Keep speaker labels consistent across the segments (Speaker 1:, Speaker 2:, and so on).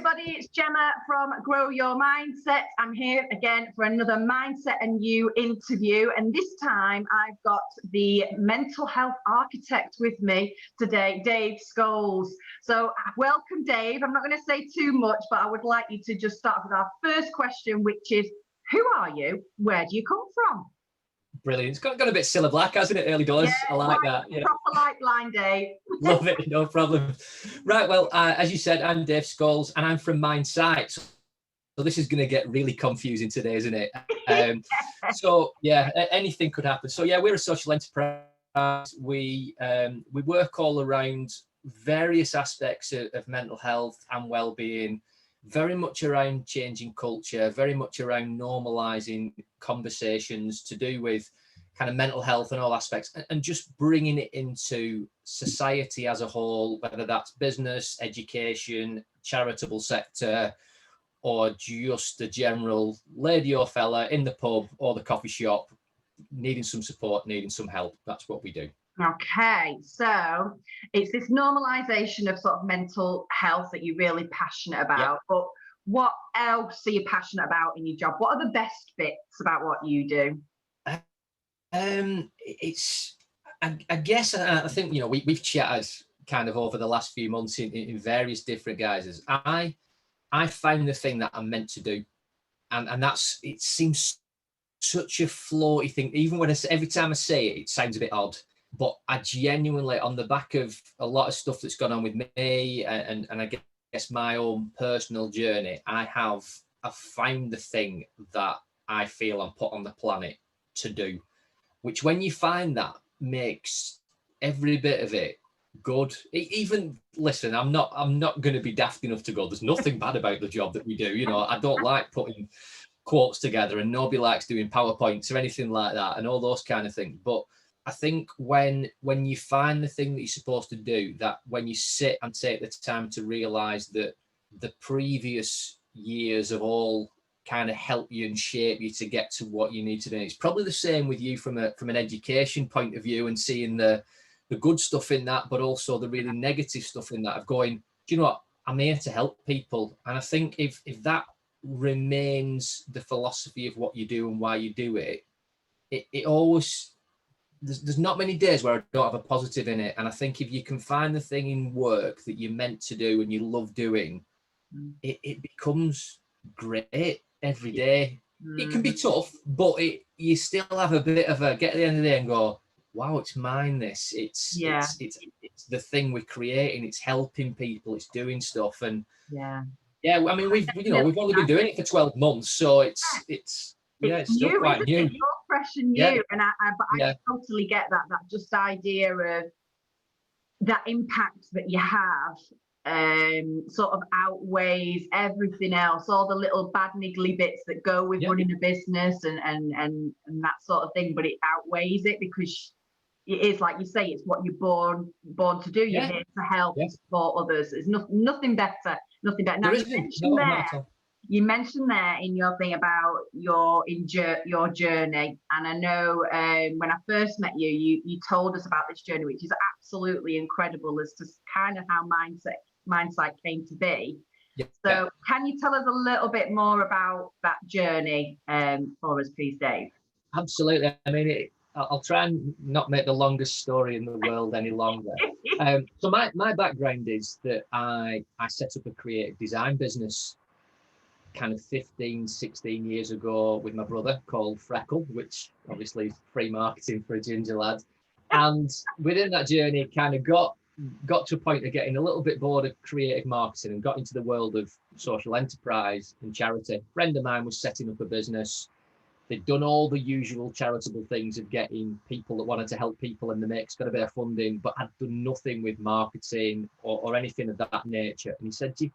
Speaker 1: everybody, it's Gemma from Grow Your Mindset. I'm here again for another Mindset and You interview, and this time I've got the mental health architect with me today, Dave Scholes. So welcome, Dave. I'm not going to say too much, but I would like you to just start with our first question, which is, who are you? Where do you come from?
Speaker 2: Brilliant. It's got a bit Cilla Black, hasn't it? Early doors.
Speaker 1: Yeah,
Speaker 2: I like that. Yeah.
Speaker 1: Proper light blind, Dave.
Speaker 2: Love it. No problem. Right. Well, as you said, I'm Dave Scholes and I'm from Mindsight. So this is going to get really confusing today, isn't it? So yeah, anything could happen. So yeah, we're a social enterprise. We work all around various aspects of mental health and well-being, very much around changing culture, very much around normalizing conversations to do with kind of mental health and all aspects, and just bringing it into society as a whole, whether that's business, education, charitable sector, or just a general lady or fella in the pub or the coffee shop needing some support, needing some help. That's what we do.
Speaker 1: Okay, so it's this normalization of sort of mental health that you're really passionate about. Yep. But what else are you passionate about in your job? What are the best bits about what you do?
Speaker 2: I guess I think, you know, we've chatted kind of over the last few months in various different guises. I find the thing that I'm meant to do, and that's, it seems such a floaty thing. Even when every time I say it, it sounds a bit odd. But I genuinely, on the back of a lot of stuff that's gone on with me and I guess my own personal journey, I've found the thing that I feel I'm put on the planet to do, which when you find that makes every bit of it good. Even, listen, I'm not going to be daft enough to go, there's nothing bad about the job that we do. You know, I don't like putting quotes together and nobody likes doing PowerPoints or anything like that and all those kind of things. But I think when you find the thing that you're supposed to do, that when you sit and take the time to realize that the previous years have all kind of help you and shape you to get to what you need to do. It's probably the same with you from an education point of view, and seeing the good stuff in that, but also the really negative stuff in that, of going, do you know what, I'm here to help people. And I think if that remains the philosophy of what you do and why you do it, it always, there's not many days where I don't have a positive in it. And I think if you can find the thing in work that you're meant to do and you love doing, it becomes great every day. It can be tough, but you still have a bit of a get at the end of the day and go, wow, it's mine, this. It's the thing we're creating, it's helping people, it's doing stuff. And I mean, we've only been doing it for 12 months, so it's still
Speaker 1: new,
Speaker 2: quite new.
Speaker 1: You're fresh and new, and I totally get that just idea of that impact that you have sort of outweighs everything else, all the little bad niggly bits that go with running a business and that sort of thing, but it outweighs it because it is, like you say, it's what you're born to do. You're here to help and support others. There's nothing better. Now, you mentioned there in your thing about your journey, and I know when I first met you, you told us about this journey, which is absolutely incredible as to kind of how Mindsight came to be. So can you tell us a little bit more about that journey for us, please, Dave?
Speaker 2: Absolutely. I mean, I'll try and not make the longest story in the world any longer. So my background is that I set up a creative design business kind of 15, 16 years ago with my brother, called Freckle, which obviously is free marketing for a ginger lad. And within that journey, kind of got to a point of getting a little bit bored of creative marketing and got into the world of social enterprise and charity. A friend of mine was setting up a business. They'd done all the usual charitable things of getting people that wanted to help people in the mix, got a bit of funding, but had done nothing with marketing or anything of that nature. And he said, do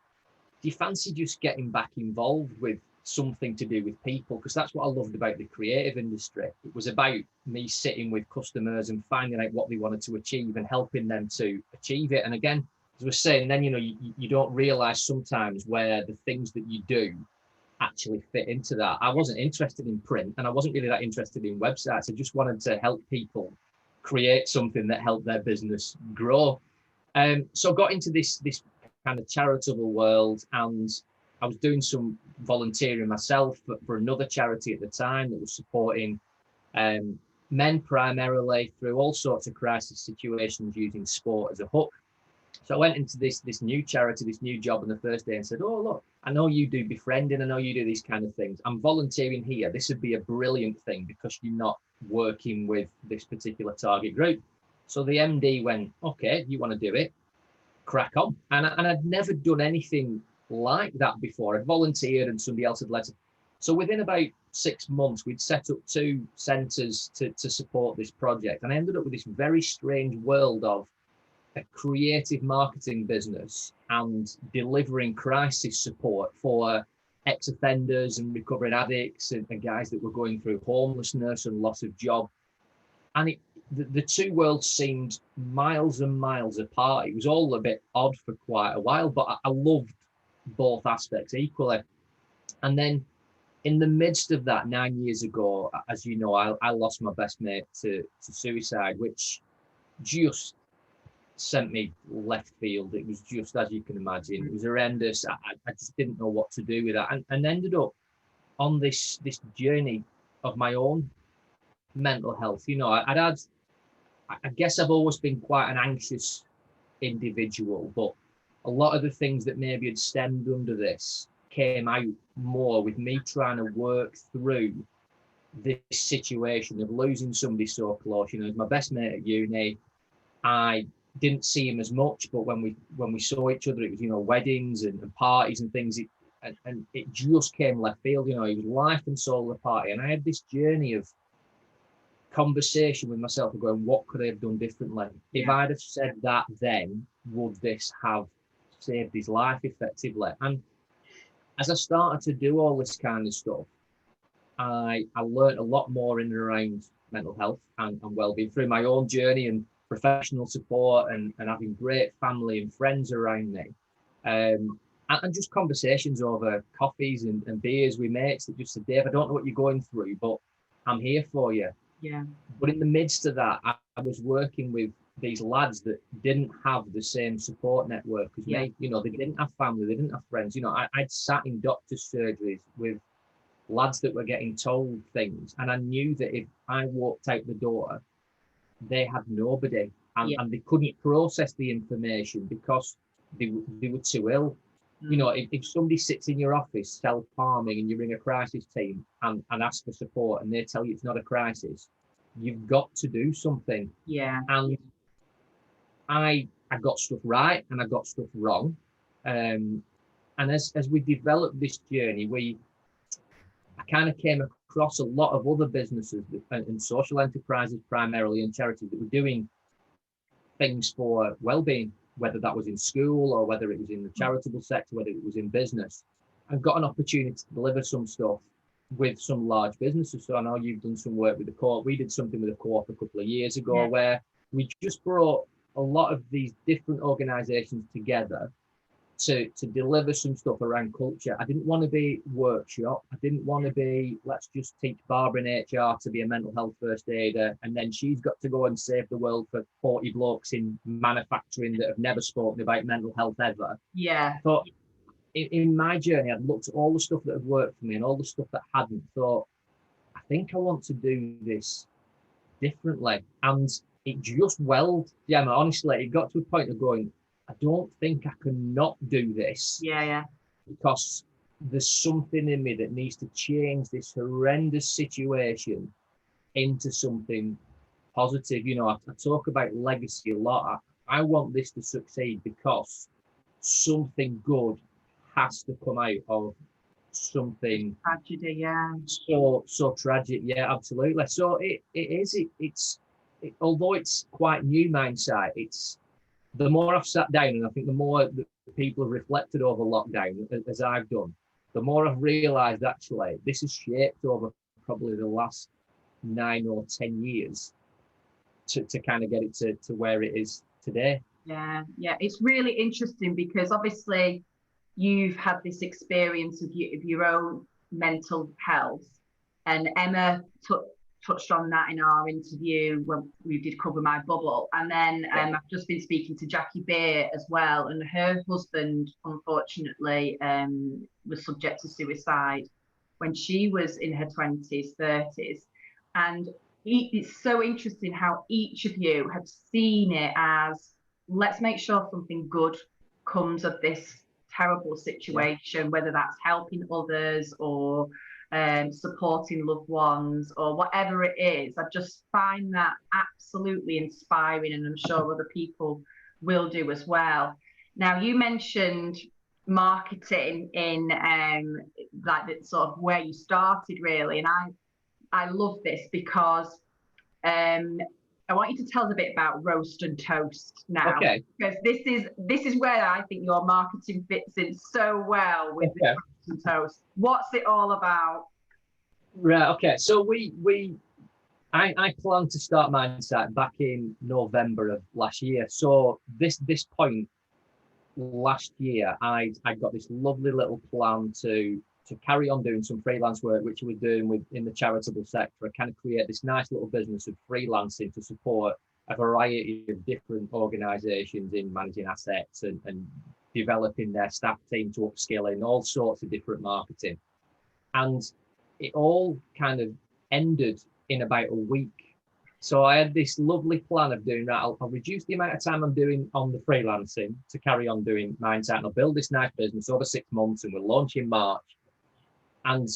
Speaker 2: you fancy just getting back involved with something to do with people? Because that's what I loved about the creative industry. It was about me sitting with customers and finding out what they wanted to achieve and helping them to achieve it. And again, as we're saying, then, you know, you don't realize sometimes where the things that you do actually fit into that. I wasn't interested in print, and I wasn't really that interested in websites. I just wanted to help people create something that helped their business grow. So got into this kind of charitable world, and I was doing some volunteering myself for another charity at the time that was supporting men primarily through all sorts of crisis situations using sport as a hook. So I went into this new charity, this new job on the first day and said, oh, look, I know you do befriending. I know you do these kind of things. I'm volunteering here. This would be a brilliant thing because you're not working with this particular target group. So the MD went, okay, you want to do it, crack on. And I'd never done anything like that before. I'd volunteered and somebody else had led. So within about 6 months, we'd set up 2 centres to support this project. And I ended up with this very strange world of a creative marketing business and delivering crisis support for ex-offenders and recovering addicts and guys that were going through homelessness and loss of job. And the 2 worlds seemed miles and miles apart. It was all a bit odd for quite a while, but I loved both aspects equally. And then in the midst of that, 9 years ago, as you know, I lost my best mate to suicide, which just sent me left field. It was just, as you can imagine, it was horrendous. I just didn't know what to do with that, and ended up on this journey of my own mental health. You know, I guess I've always been quite an anxious individual, but a lot of the things that maybe had stemmed under this came out more with me trying to work through this situation of losing somebody so close. You know, as my best mate at uni, I didn't see him as much, but when we saw each other, it was, you know, weddings and parties and things, and it just came left field. You know, it was life and soul of the party, and I had this journey of conversation with myself of going, what could I have done differently? Yeah. If I'd have said that then, would this have saved his life effectively? And as I started to do all this kind of stuff, I learned a lot more in and around mental health and well-being through my own journey and professional support and having great family and friends around me, and just conversations over coffees and beers with mates that just said, Dave, I don't know what you're going through, but I'm here for you.
Speaker 1: Yeah.
Speaker 2: But in the midst of that, I was working with these lads that didn't have the same support network as me. You know, they didn't have family, they didn't have friends. You know, I'd sat in doctor's surgeries with lads that were getting told things, and I knew that if I walked out the door, they had nobody, and they couldn't process the information because they were too ill. You know, if somebody sits in your office self-harming and you ring a crisis team and ask for support and they tell you it's not a crisis, you've got to do something.
Speaker 1: Yeah.
Speaker 2: And I got stuff right and I got stuff wrong. And as we developed this journey, I kind of came across a lot of other businesses and social enterprises primarily and charities that were doing things for well-being, whether that was in school or whether it was in the charitable sector, whether it was in business, and got an opportunity to deliver some stuff with some large businesses. So I know you've done some work with the Co-op. We did something with the Co-op a couple of years ago where we just brought a lot of these different organizations together to deliver some stuff around culture. I didn't want to be workshop. I didn't want to be, let's just teach Barbara in HR to be a mental health first aider, and then she's got to go and save the world for 40 blokes in manufacturing that have never spoken about mental health ever.
Speaker 1: Yeah.
Speaker 2: But in my journey, I've looked at all the stuff that had worked for me and all the stuff that hadn't, thought, I think I want to do this differently. And it just welled, Gemma, honestly, it got to a point of going, I don't think I can not do this.
Speaker 1: Yeah.
Speaker 2: Because there's something in me that needs to change this horrendous situation into something positive. You know, I talk about legacy a lot. I want this to succeed because something good has to come out of something
Speaker 1: tragedy.
Speaker 2: So tragic. Yeah, absolutely. So it's although it's quite new Mindsight, it's the more I've sat down, and I think the more that people have reflected over lockdown, as I've done, the more I've realised actually this is shaped over probably the last 9 or 10 years to kind of get it to where it is today.
Speaker 1: Yeah. It's really interesting because obviously you've had this experience of your own mental health, and Emma touched on that in our interview when we did cover my bubble. And then I've just been speaking to Jackie Beer as well, and her husband, unfortunately, was subject to suicide when she was in her 20s, 30s. And it's so interesting how each of you have seen it as, let's make sure something good comes of this terrible situation, whether that's helping others or supporting loved ones or whatever it is. I just find that absolutely inspiring, and I'm sure other people will do as well. Now, you mentioned marketing in like the sort of where you started, really, and I love this because I want you to tell us a bit about roast and toast now, because this is where I think your marketing fits in so well with the roast and toast. What's it all about?
Speaker 2: Right. Okay. So I planned to start Mindsight back in November of last year. So this point last year, I got this lovely little plan to carry on doing some freelance work, which we were doing in the charitable sector. I kind of create this nice little business of freelancing to support a variety of different organisations in managing assets and developing their staff team to upskilling, all sorts of different marketing. And it all kind of ended in about a week. So I had this lovely plan of doing that. I'll reduce the amount of time I'm doing on the freelancing to carry on doing Mindsight, and I'll build this nice business over 6 months, and we'll launch in March. And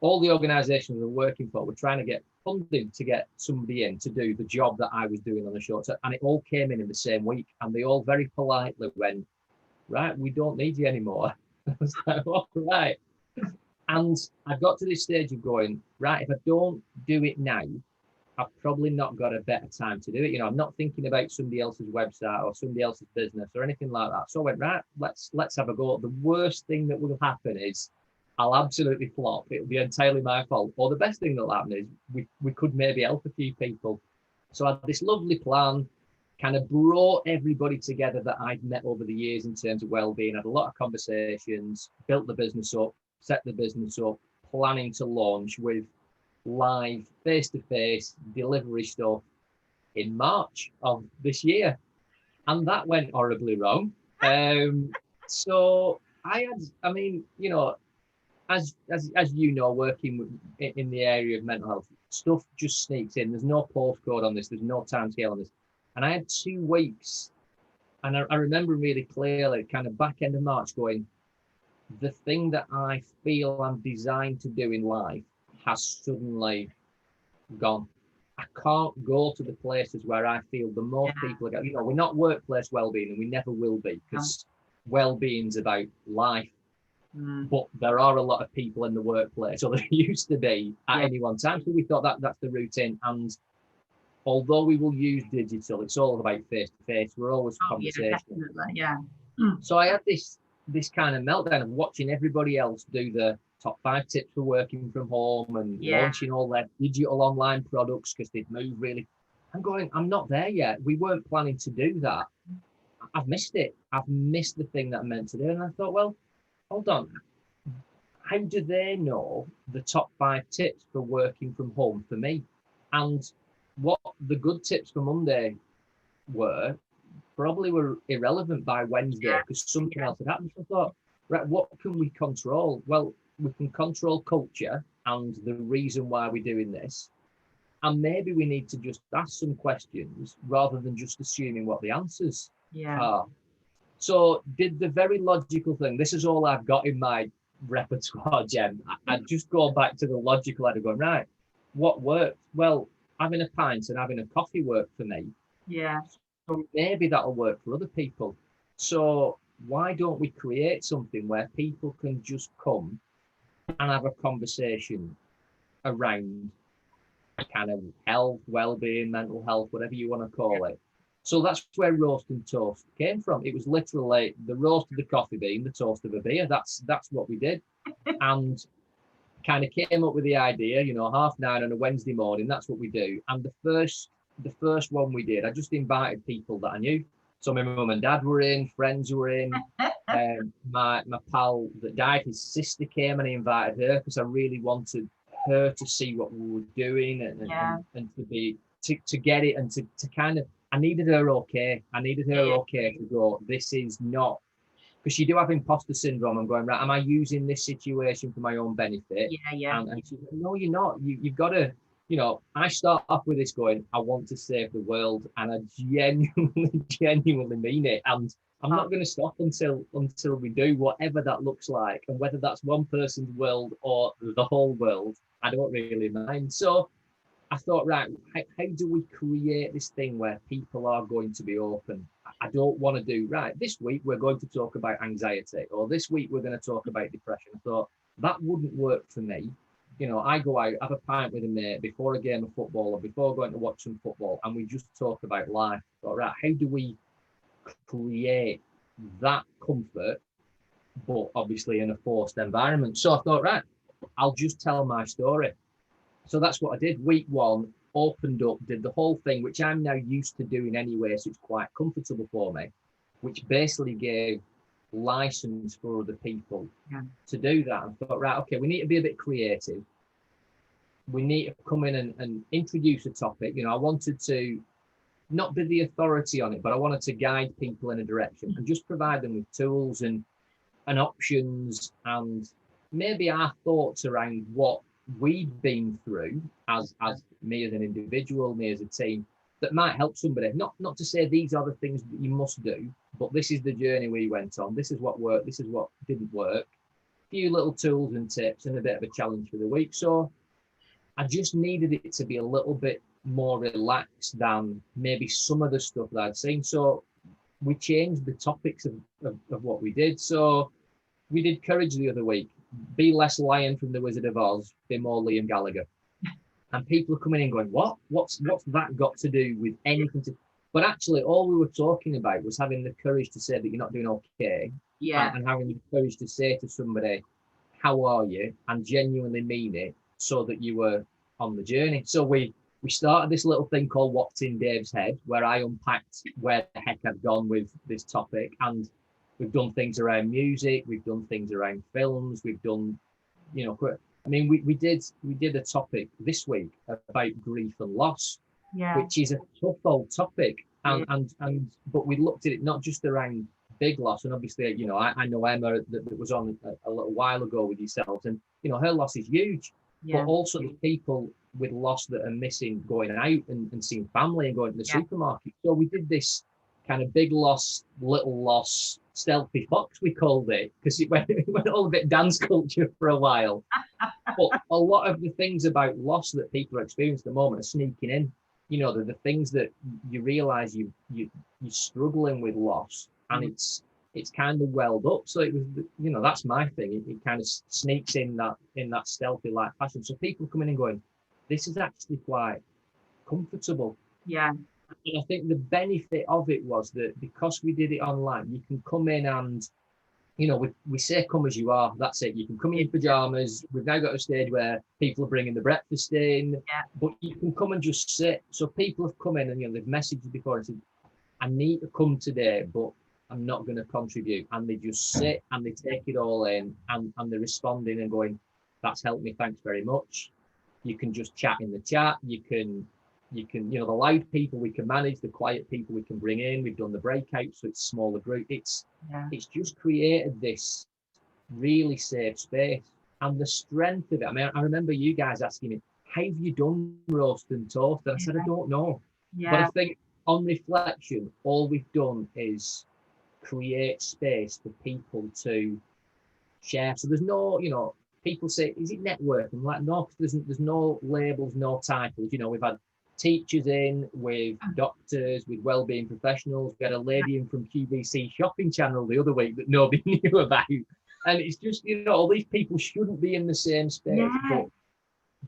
Speaker 2: all the organisations we're working for were trying to get funding to get somebody in to do the job that I was doing on the short term. And it all came in the same week. And they all very politely went, right, we don't need you anymore. I was like, all right. And I got to this stage of going, right, if I don't do it now, I've probably not got a better time to do it. You know, I'm not thinking about somebody else's website or somebody else's business or anything like that. So I went, right, let's have a go. The worst thing that will happen is I'll absolutely flop. It'll be entirely my fault. Or the best thing that'll happen is we could maybe help a few people. So I had this lovely plan, kind of brought everybody together that I'd met over the years in terms of well-being, had a lot of conversations, built the business up, set the business up, planning to launch with live face-to-face delivery stuff in March of this year. And that went horribly wrong. So I mean, you know, as you know, working in the area of mental health, stuff just sneaks in. There's no postcode on this. There's no timescale on this. And I had 2 weeks, and I remember really clearly, kind of back end of March, going, the thing that I feel I'm designed to do in life has suddenly gone. I can't go to the places where I feel the most people are. You know, we're not workplace well-being, and we never will be, because well-being's about life. But there are a lot of people in the workplace, or there used to be at any one time. So we thought that's the routine. And although we will use digital, it's all about face-to-face. We're always conversational. So I had this kind of meltdown of watching everybody else do the top 5 tips for working from home and launching all their digital online products because they'd move really. I'm going, I'm not there yet. We weren't planning to do that. I've missed it. I've missed the thing that I meant to do. And I thought, well, hold on. How do they know the top 5 tips for working from home for me? And what the good tips for Monday probably were irrelevant by Wednesday because something else had happened. So I thought, right, what can we control? Well, we can control culture and the reason why we're doing this. And maybe we need to just ask some questions rather than just assuming what the answers are. So did the very logical thing. This is all I've got in my repertoire, Gem. I'd just go back to the logical end of going, right, what worked? Well, having a pint and having a coffee worked for me.
Speaker 1: Yeah.
Speaker 2: So maybe that'll work for other people. So why don't we create something where people can just come and have a conversation around kind of health, well-being, mental health, whatever you want to call it. So that's where roast and toast came from. It was literally the roast of the coffee bean, the toast of a beer. That's what we did. And kind of came up with the idea, you know, 9:30 on a Wednesday morning, that's what we do. And the first one we did, I just invited people that I knew. So my mum and dad were in, friends were in. My pal that died, his sister came and I invited her because I really wanted her to see what we were doing and to get it and to kind of, I needed her okay. I needed her okay to go, this is not, because you do have imposter syndrome. I'm going, right, am I using this situation for my own benefit? And she's like, no, you're not. You've got to, I start off with this going, I want to save the world, and I genuinely mean it. And I'm not going to stop until we do, whatever that looks like. And whether that's one person's world or the whole world, I don't really mind. So I thought, right, how do we create this thing where people are going to be open? I don't want to do, right, this week we're going to talk about anxiety, or this week we're going to talk about depression. I thought that wouldn't work for me. I go out, have a pint with a mate before a game of football or before going to watch some football, and we just talk about life. I thought, right, how do we create that comfort, but obviously in a forced environment? So I thought, right, I'll just tell my story. So that's what I did. Week 1, opened up, did the whole thing, which I'm now used to doing anyway, so it's quite comfortable for me, which basically gave license for other people to do that. I thought, right, okay, we need to be a bit creative. We need to come in and introduce a topic. I wanted to not be the authority on it, but I wanted to guide people in a direction and just provide them with tools and options and maybe our thoughts around what we've been through as me as an individual, me as a team, that might help somebody. Not to say these are the things that you must do, but this is the journey we went on. This is what worked. This is what didn't work. A few little tools and tips and a bit of a challenge for the week. So I just needed it to be a little bit more relaxed than maybe some of the stuff that I'd seen. So we changed the topics of what we did. So we did courage the other week. Be less Lion from the Wizard of Oz, be more Liam Gallagher. And people are coming in going, what? What's that got to do with anything? But actually, all we were talking about was having the courage to say that you're not doing okay. And having the courage to say to somebody, how are you? And genuinely mean it, so that you were on the journey. So we started this little thing called What's in Dave's Head, where I unpacked where the heck I've gone with this topic. And we've done things around music, we've done things around films, we've done, we did a topic this week about grief and loss, which is a tough old topic. But we looked at it not just around big loss. And obviously, I know Emma that was on a little while ago with yourselves, and her loss is huge. But also the people with loss that are missing going out and seeing family and going to the supermarket. So we did this kind of big loss, little loss, stealthy fox, we called it, because it went all a bit dance culture for a while. But a lot of the things about loss that people are experiencing at the moment are sneaking in. The things that you realise you're struggling with loss, and it's kind of welled up. So it was, that's my thing. It kind of sneaks in that stealthy like fashion. So people come in and going, this is actually quite comfortable. And I think the benefit of it was that because we did it online, you can come in and, we say come as you are. That's it. You can come in your pajamas. We've now got a stage where people are bringing the breakfast in, but you can come and just sit. So people have come in and, they've messaged before and said, I need to come today, but I'm not going to contribute. And they just sit and they take it all in and they're responding and going, that's helped me. Thanks very much. You can just chat in the chat. You can, the loud people we can manage, the quiet people we can bring in. We've done the breakouts, so it's smaller group. It's just created this really safe space, and the strength of it. I mean, I remember you guys asking me, how have you done roast and toast? And I said, I don't know. But I think on reflection, all we've done is create space for people to share. So there's no, people say, is it networking? Like, no, there's no labels, no titles. We've had teachers in, with doctors, with wellbeing professionals. We had a lady in from QVC Shopping Channel the other week that nobody knew about. And it's just, all these people shouldn't be in the same space, but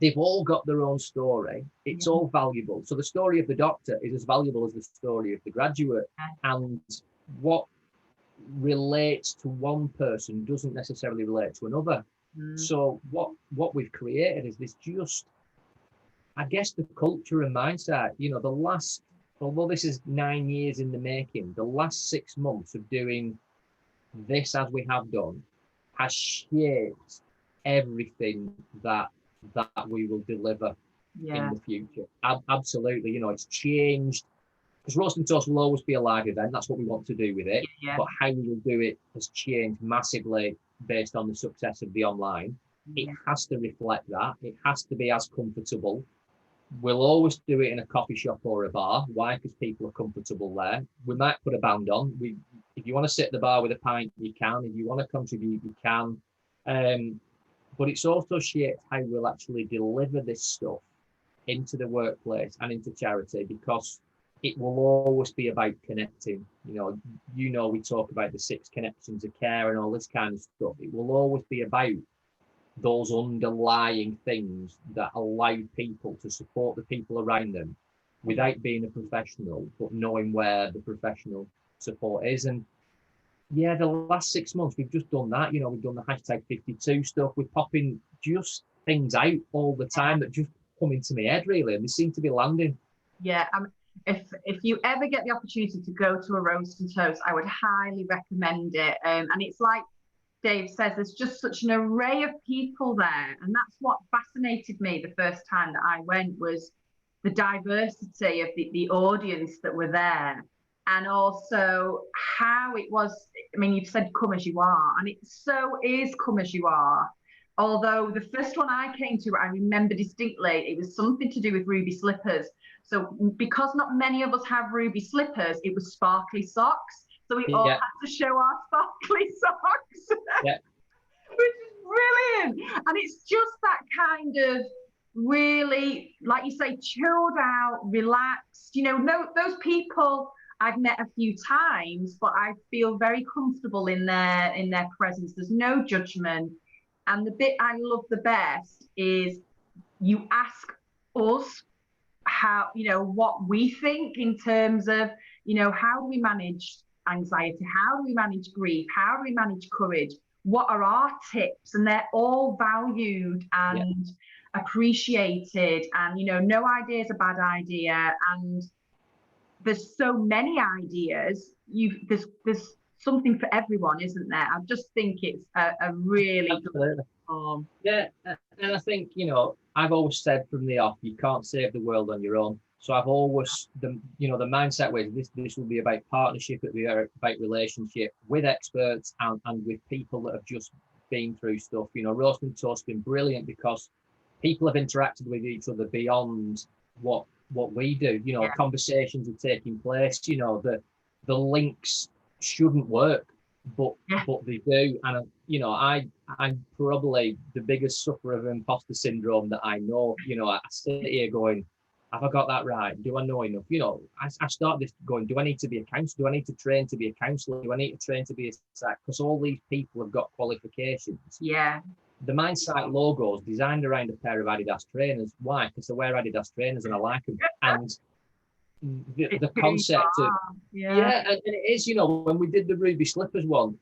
Speaker 2: they've all got their own story. It's all valuable. So the story of the doctor is as valuable as the story of the graduate. And what relates to one person doesn't necessarily relate to another. So what we've created is this just, I guess, the culture and mindset. The last, although this is 9 years in the making, the last 6 months of doing this as we have done has shaped everything that that we will deliver in the future. Absolutely, you know, it's changed, because Roast and Toast will always be a live event. That's what we want to do with it. But how we will do it has changed massively based on the success of the online. It has to reflect that. It has to be as comfortable. We'll always do it in a coffee shop or a bar. Why? Because people are comfortable there. We might put a band on. If you want to sit at the bar with a pint, you can. If you want to contribute, you can. But it's also shaped how we'll actually deliver this stuff into the workplace and into charity, because it will always be about connecting. You know, we talk about the 6 connections of care and all this kind of stuff. It will always be about those underlying things that allow people to support the people around them without being a professional, but knowing where the professional support is. And yeah, the last 6 months, we've just done that. You know, we've done the hashtag 52 stuff. We're popping just things out all the time that just come into my head, really, and they seem to be landing.
Speaker 1: Yeah, if you ever get the opportunity to go to a Roast and Toast, I would highly recommend it. And it's like Dave says, there's just such an array of people there, and that's what fascinated me the first time that I went, was the diversity of the audience that were there, and also how it was. I mean, you've said come as you are, and it so is come as you are. Although the first one I came to, I remember distinctly, it was something to do with ruby slippers. So because not many of us have ruby slippers, it was sparkly socks. So we all had to show our sparkly socks, which is brilliant. And it's just that kind of really, like you say, chilled out, relaxed. You know, those people I've met a few times, but I feel very comfortable in their presence. There's no judgment. And the bit I love the best is you ask us how, you know, what we think in terms of, you know, how do we manage anxiety? How do we manage grief? How do we manage courage? What are our tips? And they're all valued and appreciated. And, you know, no idea is a bad idea. And there's so many ideas. There's something for everyone, isn't there? I just think it's a really good
Speaker 2: Yeah, and I think, you know, I've always said from the off, you can't save the world on your own. So I've always, the mindset was this will be about partnership, it'll be about relationship with experts and with people that have just been through stuff. You know, Roast and Toast has been brilliant because people have interacted with each other beyond what we do. You know, conversations are taking place. You know, the links shouldn't work, but they do. And you know, I'm probably the biggest sufferer of imposter syndrome that I know. You know, I sit here going, have I got that right? Do I know enough? You know, I start this going, do I need to be a counsellor? Do I need to train to be a counsellor? Do I need to train to be a psych? Because all these people have got qualifications.
Speaker 1: Yeah.
Speaker 2: The Mindsight logo is designed around a pair of Adidas trainers. Why? Because I wear Adidas trainers and I like them. And the concept of and it is, you know, when we did the ruby slippers one,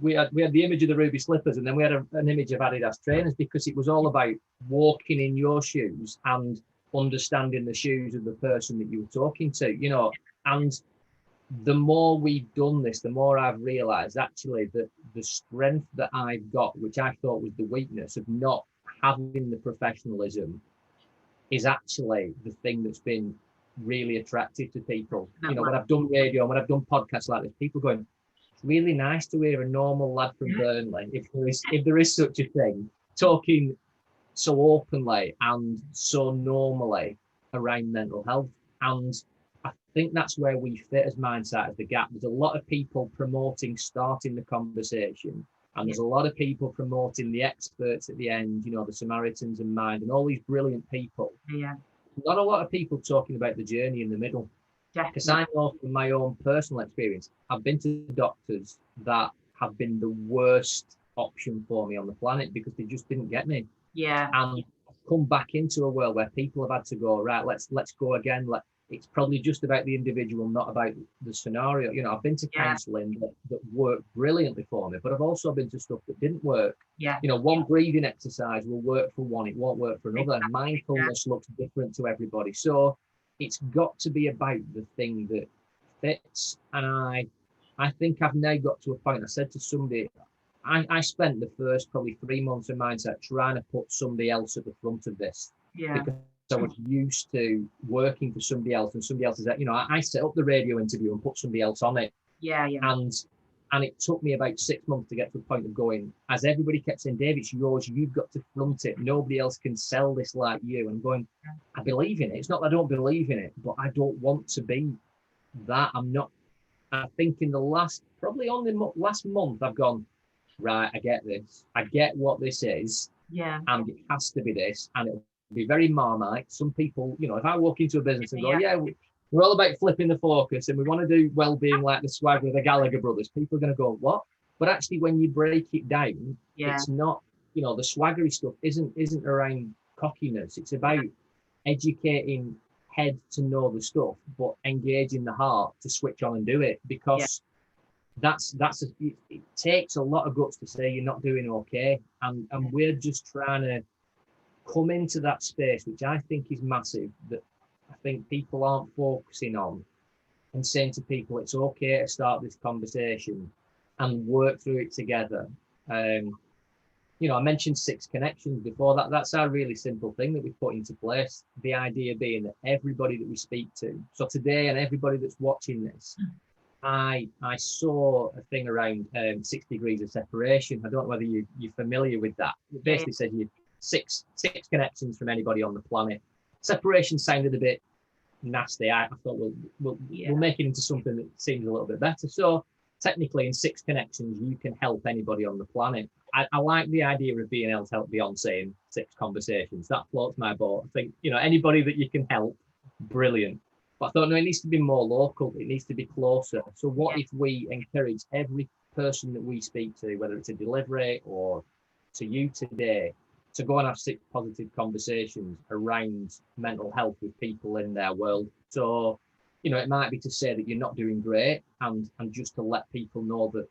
Speaker 2: we had the image of the ruby slippers, and then we had an image of Adidas trainers, because it was all about walking in your shoes and understanding the shoes of the person that you were talking to, you know. And the more we've done this, the more I've realized actually that the strength that I've got, which I thought was the weakness of not having the professionalism, is actually the thing that's been really attractive to people. You know, when I've done radio, when I've done podcasts like this, people going, it's really nice to hear a normal lad from Burnley, if there is such a thing, talking so openly and so normally around mental health. And I think that's where we fit as Mindsight, as the gap. There's a lot of people promoting starting the conversation, and there's a lot of people promoting the experts at the end, you know, the Samaritans and Mind and all these brilliant people. Not a lot of people talking about the journey in the middle. Because I know from my own personal experience, I've been to doctors that have been the worst option for me on the planet because they just didn't get me. And I've come back into a world where people have had to go, right, let's go again. It's probably just about the individual, not about the scenario. You know, I've been to counselling that worked brilliantly for me, but I've also been to stuff that didn't work. You know, one breathing exercise will work for one, it won't work for another. Mindfulness looks different to everybody. So it's got to be about the thing that fits. And I think I've now got to a point, I said to somebody, I spent the first probably 3 months of Mindset trying to put somebody else at the front of this, because I was used to working for somebody else, and somebody else is that, I set up the radio interview and put somebody else on it. And it took me about 6 months to get to the point of going, as everybody kept saying, Dave, it's yours, you've got to front it. Nobody else can sell this like you. And I'm going, I believe in it. It's not that I don't believe in it, but I don't want to be that. I'm not. I think in the last, probably only last month, I've gone, right, I get this. I get what this is.
Speaker 1: Yeah.
Speaker 2: And it has to be this. And it'll be very Marmite. Some people, if I walk into a business and go, we're all about flipping the focus and we want to do well-being like the swagger of the Gallagher brothers, people are going to go, what? But actually, when you break it down, it's not, the swaggery stuff isn't around cockiness. It's about educating head to know the stuff, but engaging the heart to switch on and do it, because it takes a lot of guts to say you're not doing okay. And we're just trying to come into that space, which I think is massive, that I think people aren't focusing on, and saying to people, it's okay to start this conversation and work through it together. I mentioned 6 connections before. That's our really simple thing that we put into place. The idea being that everybody that we speak to, so today, and everybody that's watching this, I saw a thing around 6 degrees of separation. I don't know whether you're familiar with that. It basically said you six connections from anybody on the planet. Separation sounded a bit nasty. I thought we'll make it into something that seems a little bit better. So technically, in 6 connections, you can help anybody on the planet. I like the idea of being able to help Beyonce in 6 conversations. That floats my boat. I think, anybody that you can help, brilliant. But I thought, no, it needs to be more local. It needs to be closer. So what if we encourage every person that we speak to, whether it's a delivery or to you today, to go and have 6 positive conversations around mental health with people in their world. So, it might be to say that you're not doing great, and just to let people know that,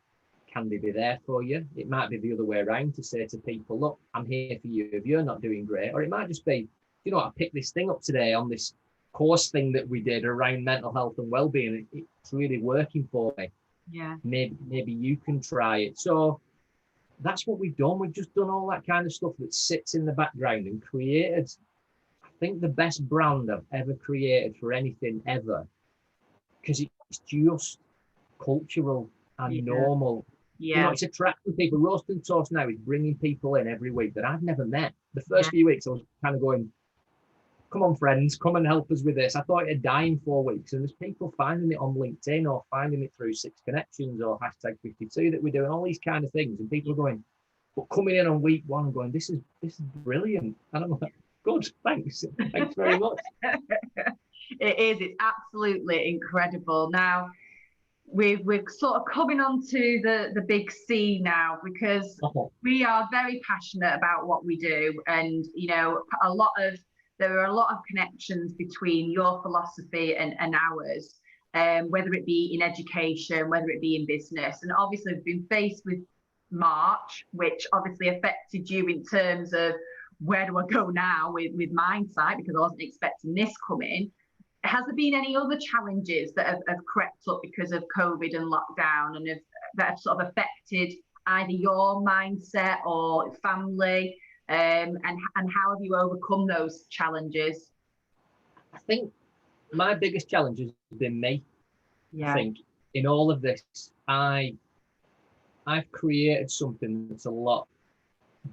Speaker 2: can they be there for you? It might be the other way around, to say to people, look, I'm here for you if you're not doing great. Or it might just be, I picked this thing up today on this course thing that we did around mental health and well-being. It's really working for me.
Speaker 1: Yeah.
Speaker 2: Maybe you can try it. So that's what we've done. We've just done all that kind of stuff that sits in the background and created, I think, the best brand I've ever created for anything ever, because it's just cultural and normal. It's attracting people. Roast and Toast now is bringing people in every week that I've never met. The first few weeks I was kind of going, come on friends, come and help us with this. I thought it'd die in 4 weeks, and there's people finding it on LinkedIn or finding it through 6 connections or #52 that we're doing all these kind of things, and people are going, but coming in on week 1 going, this is brilliant. And I'm like, good, thanks very much.
Speaker 1: It's absolutely incredible. Now we're sort of coming on to the big C now, because we are very passionate about what we do, and there are a lot of connections between your philosophy and ours, whether it be in education, whether it be in business. And obviously we've been faced with March, which obviously affected you in terms of, where do I go now with Mindsight, because I wasn't expecting this coming. Has there been any other challenges that have crept up because of COVID and lockdown, and that have sort of affected either your mindset or family? And how have you overcome those challenges?
Speaker 2: I think my biggest challenge has been me. I think in all of this, I've created something that's a lot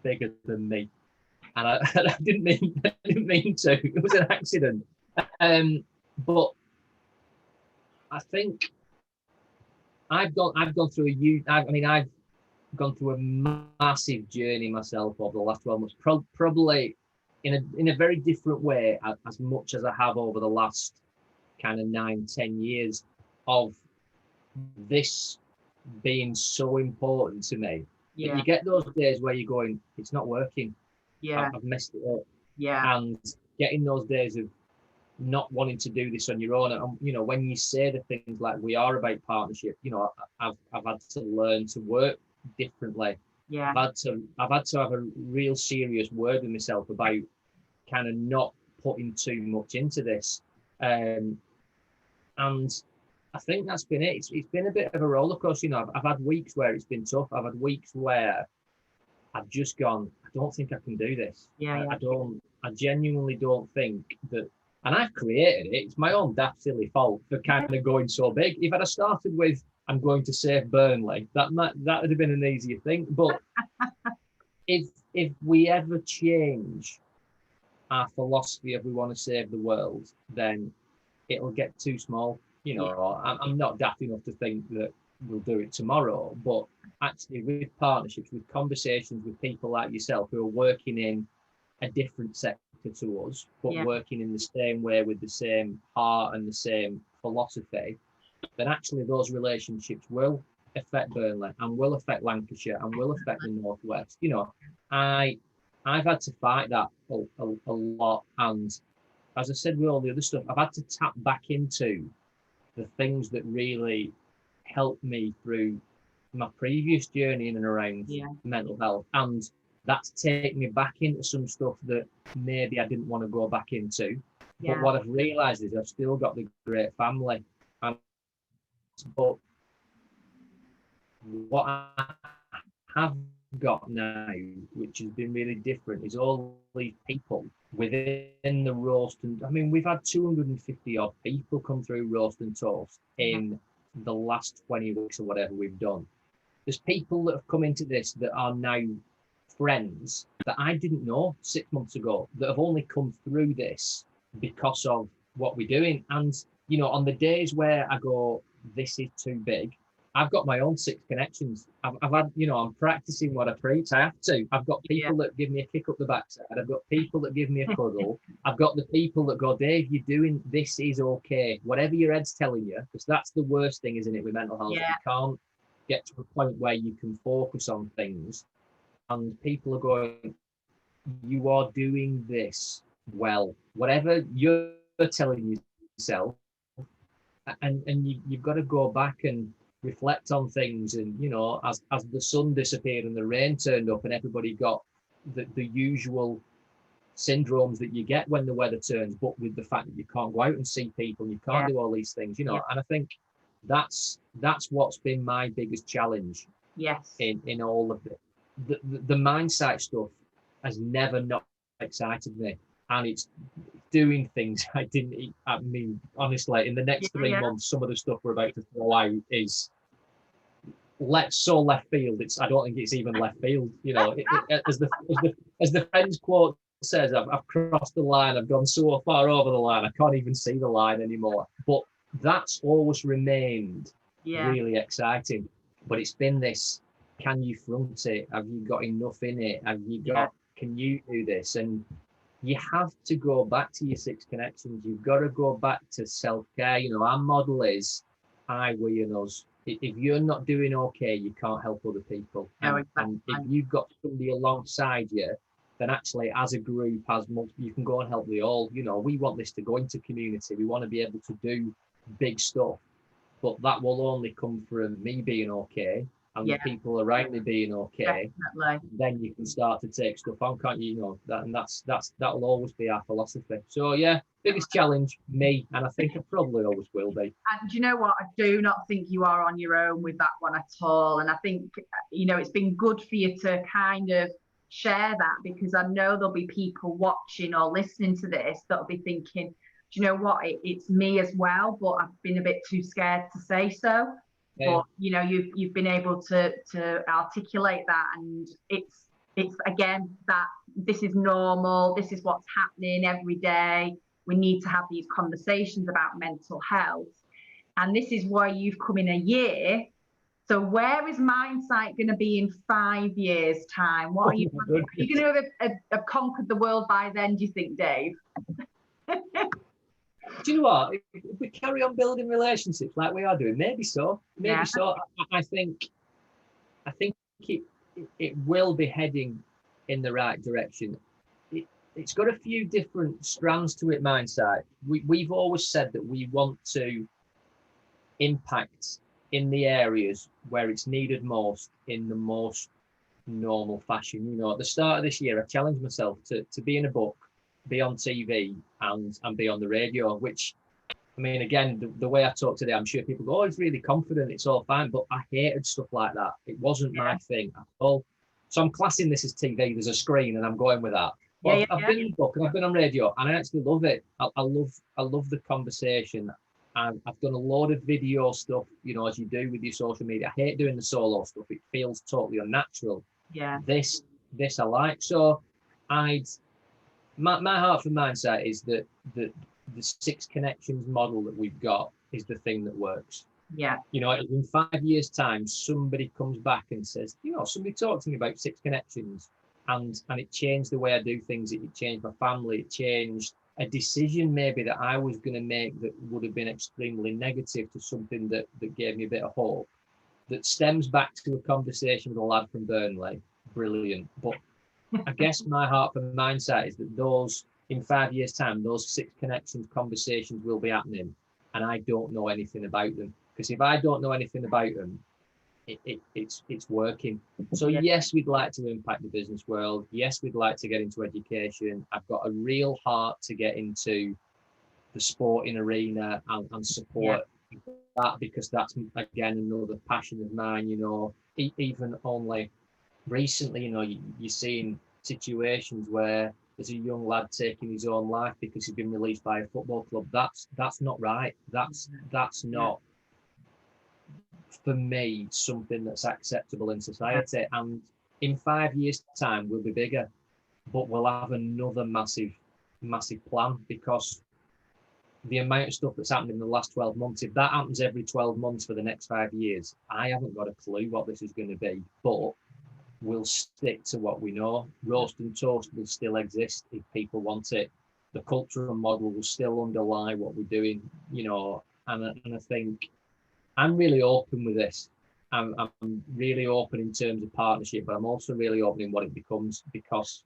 Speaker 2: bigger than me, and I didn't mean to. It was an accident. But I think I've gone through I've gone through a massive journey myself over the last 12 months, probably in a very different way, as much as I have over the last kind of 9-10 years, of this being so important to me. But you get those days where you're going, it's not working. I've messed it up. And getting those days of not wanting to do this on your own, and when you say the things like, we are about partnership, I've had to learn to work differently. I've had to have a real serious word with myself about kind of not putting too much into this, and I think that's been it. It's been a bit of a roller coaster. You know, I've had weeks where it's been tough. I've had weeks where I've just gone, I don't think I can do this.
Speaker 1: Yeah,
Speaker 2: I genuinely don't think that, and I've created it. It's my own daft silly fault for kind of going so big. If I'd have started with, I'm going to save Burnley, that would have been an easier thing. But if we ever change our philosophy of we want to save the world, then it'll get too small. You know, I'm not daft enough to think that we'll do it tomorrow, but actually with partnerships, with conversations with people like yourself who are working in a different sector to us, but working in the same way with the same heart and the same philosophy, then actually those relationships will affect Burnley and will affect Lancashire and will affect the Northwest. You know, I've had to fight that a lot, and as I said with all the other stuff, I've had to tap back into the things that really helped me through my previous journey in and around mental health, and that's taken me back into some stuff that maybe I didn't want to go back into. But what I've realized is I've still got the great family, and but what I have got now, which has been really different, is all these people within the roast. And I mean, we've had 250 odd people come through Roast and Toast in the last 20 weeks or whatever we've done. There's people that have come into this that are now friends that I didn't know 6 months ago, that have only come through this because of what we're doing. And, you know, on the days where I go, this is too big, I've got my own 6 connections. I've had, you know, I'm practicing what I preach. I have to. I've got people that give me a kick up the backside. I've got people that give me a cuddle. I've got the people that go, Dave, you're doing, this is okay. Whatever your head's telling you, because that's the worst thing, isn't it, with mental health? You can't get to a point where you can focus on things. And people are going, you are doing this well. Whatever you're telling yourself, and you've got to go back and reflect on things. And, you know, as the sun disappeared and the rain turned up and everybody got the usual syndromes that you get when the weather turns, but with the fact that you can't go out and see people, you can't do all these things, you know. And I think that's what's been my biggest challenge in all of it. The Mindsight stuff has never not excited me, and it's doing things I didn't eat. I mean, honestly, in the next 3 months, some of the stuff we're about to throw out is so left field. I don't think it's even left field. You know, as the Friends quote says, I've crossed the line. I've gone so far over the line, I can't even see the line anymore. But that's always remained really exciting. But it's been this: can you front it? Have you got enough in it? Have you got? Can you do this? And you have to go back to your 6 connections. You've got to go back to self-care. You know, our model is I, we, and us. If you're not doing okay, you can't help other people. And if you've got somebody alongside you, then actually as a group, you can go and help the all. You know, we want this to go into community. We want to be able to do big stuff, but that will only come from me being okay and the people around me being okay.
Speaker 1: Definitely.
Speaker 2: Then you can start to take stuff on, can't you? You know, that'll always be our philosophy. So biggest challenge, me, and I think it probably always will be.
Speaker 1: And do you know what? I do not think you are on your own with that one at all. And I think, you know, it's been good for you to kind of share that, because I know there'll be people watching or listening to this that'll be thinking, do you know what? It's me as well, but I've been a bit too scared to say so. But you know, you've been able to articulate that, and it's again that this is normal. This is what's happening every day. We need to have these conversations about mental health, and this is why you've come in a year. So where is Mindsight going to be in 5 years' time? What are you going to have conquered the world by then? Do you think, Dave?
Speaker 2: Do you know what? If we carry on building relationships like we are doing, maybe so. Maybe so. I think it will be heading in the right direction. It's got a few different strands to it, Mindsight. We've always said that we want to impact in the areas where it's needed most in the most normal fashion. You know, at the start of this year, I challenged myself to be in a book, be on TV and be on the radio, which I mean, again, the way I talk today, I'm sure people go, oh, he's really confident, it's all fine. But I hated stuff like that. It wasn't my thing at all. So I'm classing this as TV. There's a screen and I'm going with that. But I've been in the book and I've been on radio and I actually love it. I love the conversation. And I've done a lot of video stuff, you know, as you do with your social media. I hate doing the solo stuff. It feels totally unnatural.
Speaker 1: Yeah.
Speaker 2: This I like. So my heart for Mindsight is that the 6 connections model that we've got is the thing that works.
Speaker 1: Yeah.
Speaker 2: You know, in 5 years' time, somebody comes back and says, you know, somebody talked to me about 6 connections and it changed the way I do things. It changed my family. It changed a decision maybe that I was going to make that would have been extremely negative to something that gave me a bit of hope, that stems back to a conversation with a lad from Burnley. Brilliant. But I guess my heart for Mindsight is that those, in 5 years' time, those 6 connections, conversations will be happening, and I don't know anything about them. Because if I don't know anything about them, it's working. So yes, we'd like to impact the business world. Yes, we'd like to get into education. I've got a real heart to get into the sporting arena and support that, because that's, again, another passion of mine. You know, even only recently, you know, you're seeing situations where there's a young lad taking his own life because he's been released by a football club. That's not right. That's not, for me, something that's acceptable in society. And in 5 years' time, we'll be bigger, but we'll have another massive plan, because the amount of stuff that's happened in the last 12 months, if that happens every 12 months for the next 5 years, I haven't got a clue what this is going to be, but we'll stick to what we know. Roast and toast will still exist if people want it. The cultural model will still underlie what we're doing, you know, and I think I'm really open with this. I'm really open in terms of partnership, but I'm also really open in what it becomes, because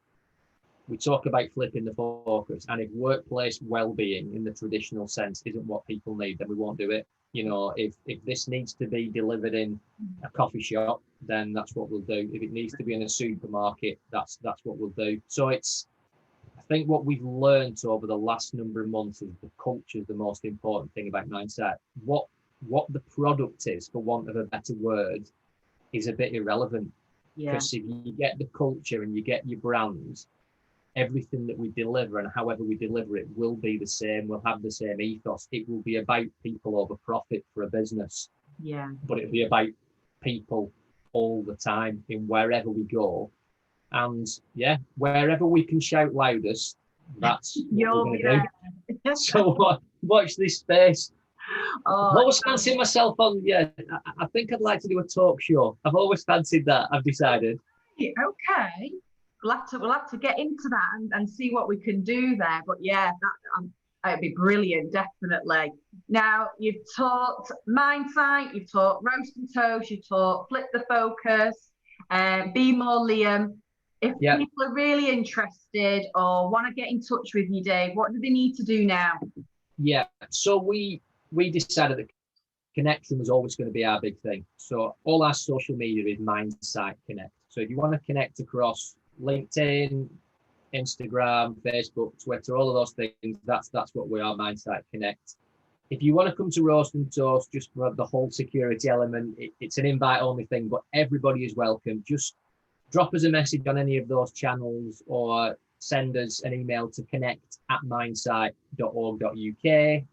Speaker 2: we talk about flipping the focus, and if workplace well-being in the traditional sense isn't what people need, then we won't do it. You know, if this needs to be delivered in a coffee shop, then that's what we'll do. If it needs to be in a supermarket, that's what we'll do. So I think what we've learned over the last number of months is the culture is the most important thing about Mindset. What the product is, for want of a better word, is a bit irrelevant. Because if you get the culture and you get your brands, everything that we deliver and however we deliver it will be the same. We'll have the same ethos. It will be about people over profit for a business. Yeah. But it'll be about people all the time in wherever we go. And wherever we can shout loudest, that's what we're going to do. So watch this space. I've always fancied myself on, I think I'd like to do a talk show. I've always fancied that, I've decided.
Speaker 1: Okay. We'll have to get into that and see what we can do there. But it'd be brilliant, definitely. Now, you've taught Mindsight, you've taught Roast and Toast, you've taught Flip the Focus, Be More Liam. If people are really interested or want to get in touch with you, Dave, what do they need to do now? Yeah,
Speaker 2: so we decided that connection was always going to be our big thing. So all our social media is Mindsight Connect. So if you want to connect across LinkedIn, Instagram, Facebook, Twitter, all of those things, that's what we are, Mindsight Connect. If you want to come to Roast and Toast, just for the whole security element, it's an invite only thing, but everybody is welcome. Just drop us a message on any of those channels or send us an email to connect@mindsight.org.uk.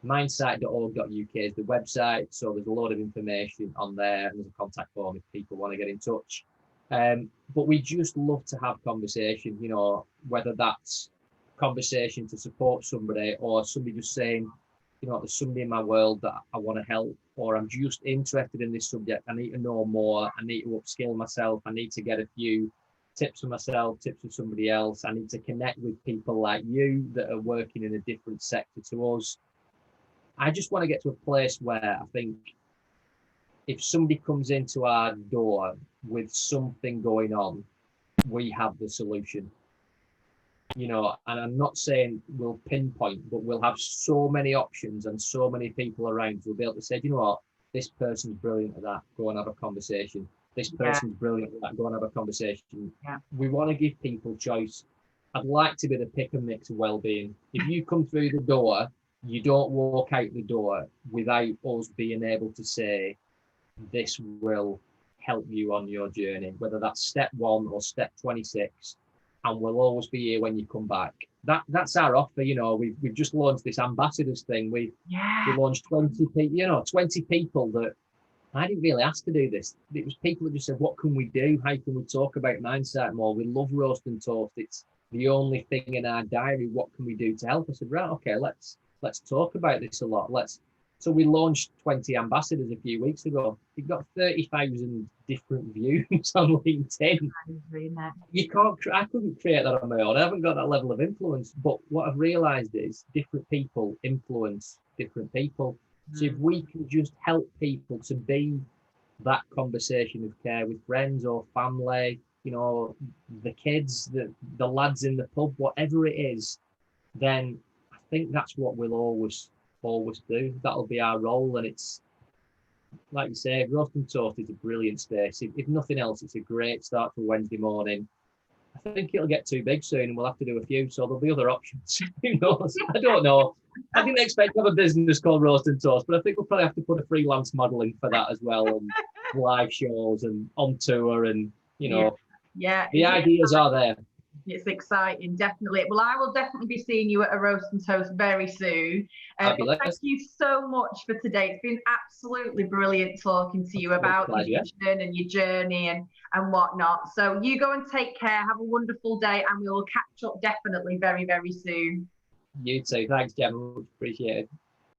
Speaker 2: Mindsight.org.uk is the website, so there's a lot of information on there, and there's a contact form if people want to get in touch. But we just love to have conversation, you know, whether that's conversation to support somebody or somebody just saying, you know, there's somebody in my world that I want to help, or I'm just interested in this subject. I need to know more. I need to upskill myself. I need to get a few tips for myself, tips for somebody else. I need to connect with people like you that are working in a different sector to us. I just want to get to a place where I think if somebody comes into our door with something going on, we have the solution. You know, and I'm not saying we'll pinpoint, but we'll have so many options and so many people around. We'll be able to say, you know what, this person's brilliant at that, go and have a conversation. This person's brilliant at that, go and have a conversation. Yeah. We want to give people choice. I'd like to be the pick and mix of well-being. If you come through the door you don't walk out the door without us being able to say, this will help you on your journey, whether that's step 1 or step 26, and we'll always be here when you come back. That's our offer. You know, we've just launched this ambassadors thing. We launched 20 people, you know, 20 people that I didn't really ask to do this. It was people that just said, what can we do? How can we talk about mindset more? We love roast and toast. It's the only thing in our diary. What can we do to help? I said, right, okay, let's talk about this a lot. So we launched 20 ambassadors a few weeks ago. We've got 30,000 different views on LinkedIn. I couldn't create that on my own. I haven't got that level of influence. But what I've realized is different people influence different people. So if we can just help people to be that conversation of care with friends or family, you know, the kids, the lads in the pub, whatever it is, then I think that's what we'll always do. That'll be our role. And it's, like you say, roast and toast is a brilliant space. If nothing else, it's a great start for Wednesday morning. I think it'll get too big soon and we'll have to do a few, so there'll be other options. Who knows? I don't know. I didn't expect to have a business called Roast and Toast, but I think we'll probably have to put a freelance model in for that as well, and live shows and on tour, and you know, the ideas are there.
Speaker 1: It's exciting, definitely. Well, I will definitely be seeing you at a Roast and Toast very soon. Thank you so much for today. It's been absolutely brilliant talking to you about your vision and your journey and whatnot. So you go and take care. Have a wonderful day, and we will catch up definitely very, very soon.
Speaker 2: You too. Thanks, Gemma. Appreciate it.